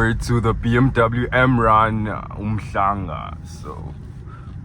way to the BMW M Run Umhlanga. So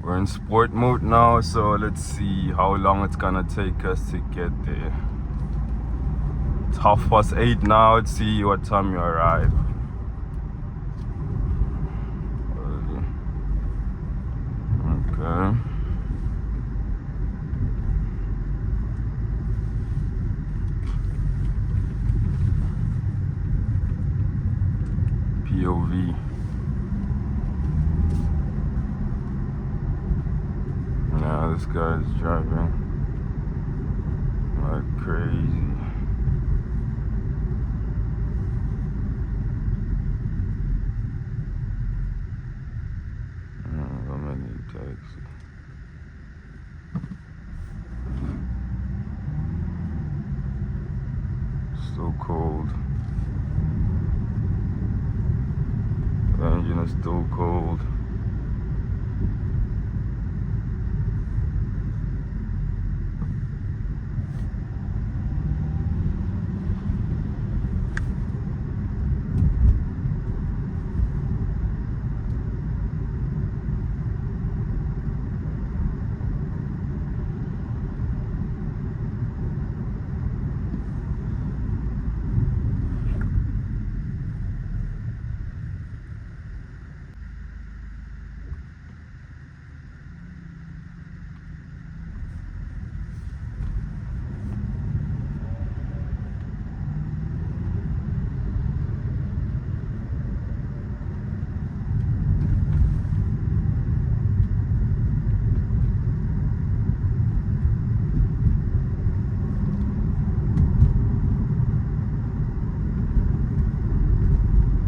we're in sport mode now, so let's see how long it's gonna take us to get there. It's 8:30 now. Let's see what time you arrive. Okay. POV. Now this guy's driving like crazy. I'm in a taxi. So cold. The engine is still cold.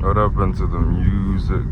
What happened to the music?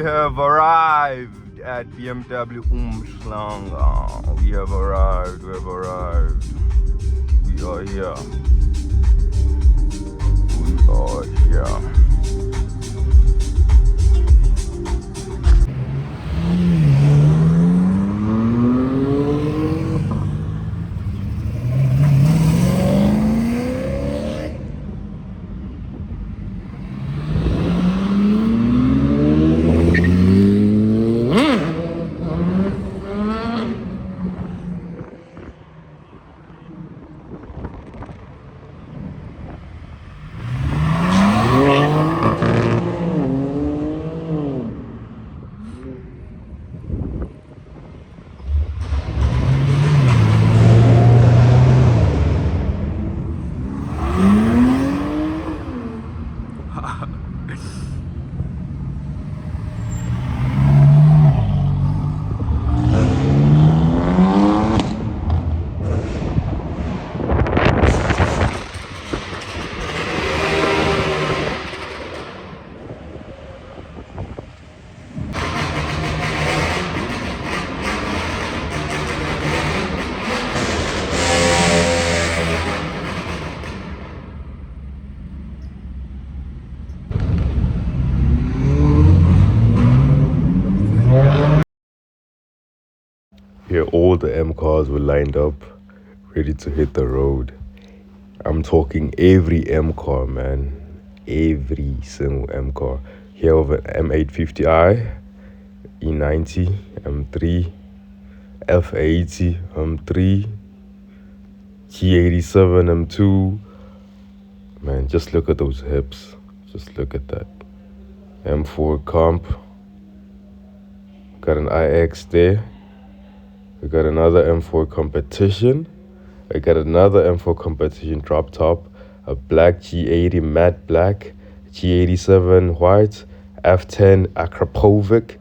have arrived at BMW Umhlanga. We have arrived. We are here. Here, all the M cars were lined up, ready to hit the road. I'm talking every M car, man. Every single M car. Here, over M850i, E90, M3, F80, M3, G87, M2. Man, just look at those hips. Just look at that. M4 comp. Got an iX there. We got another M4 competition. I got another M4 competition drop top. A black G80 matte black. G87 white. F10 Akrapovic.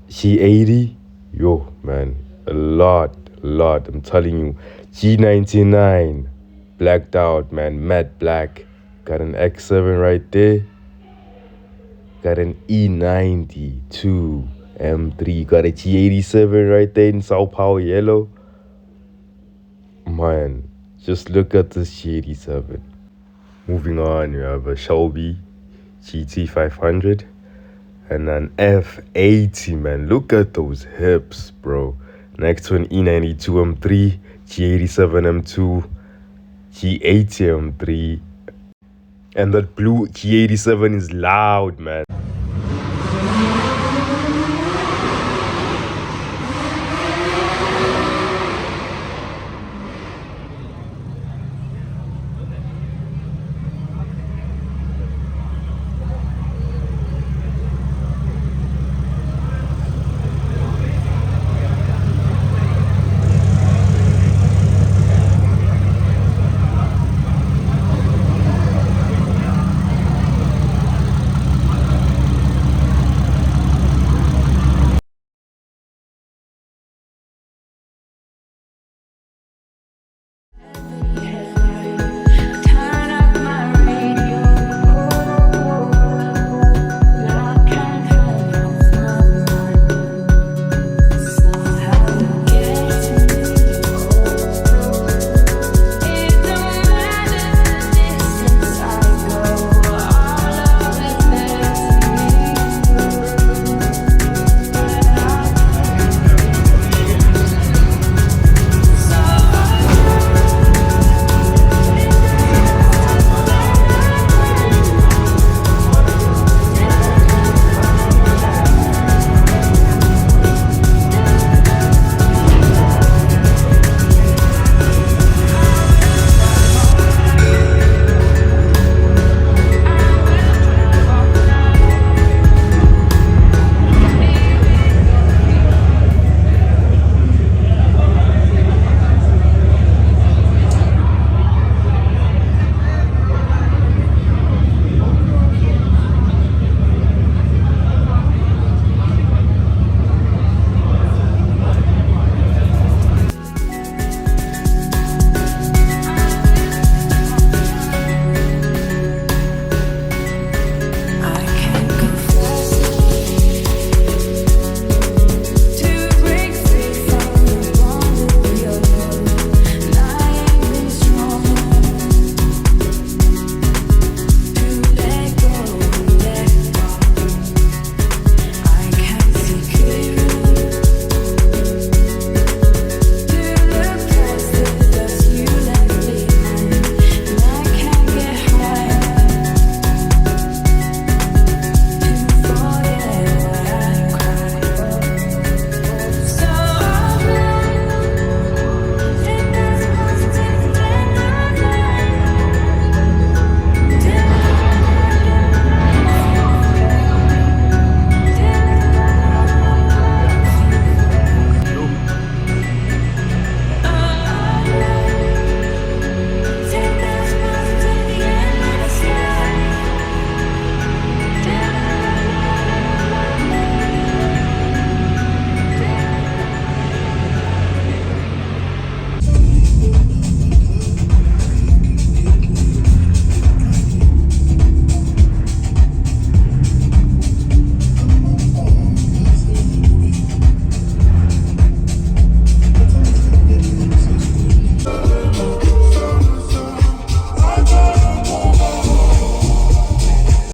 G80. Yo, man. A lot. I'm telling you. G99. Blacked out, man. Matte black. Got an X7 right there. Got an E92 M3. Got a G87 right there in Sao Paulo yellow. Man, just look at this G87. Moving on, you have a Shelby GT500 and an F80, man. Look at those hips, bro. Next to an E92 M3, G87 M2, G80 M3. And that blue G87 is loud, man.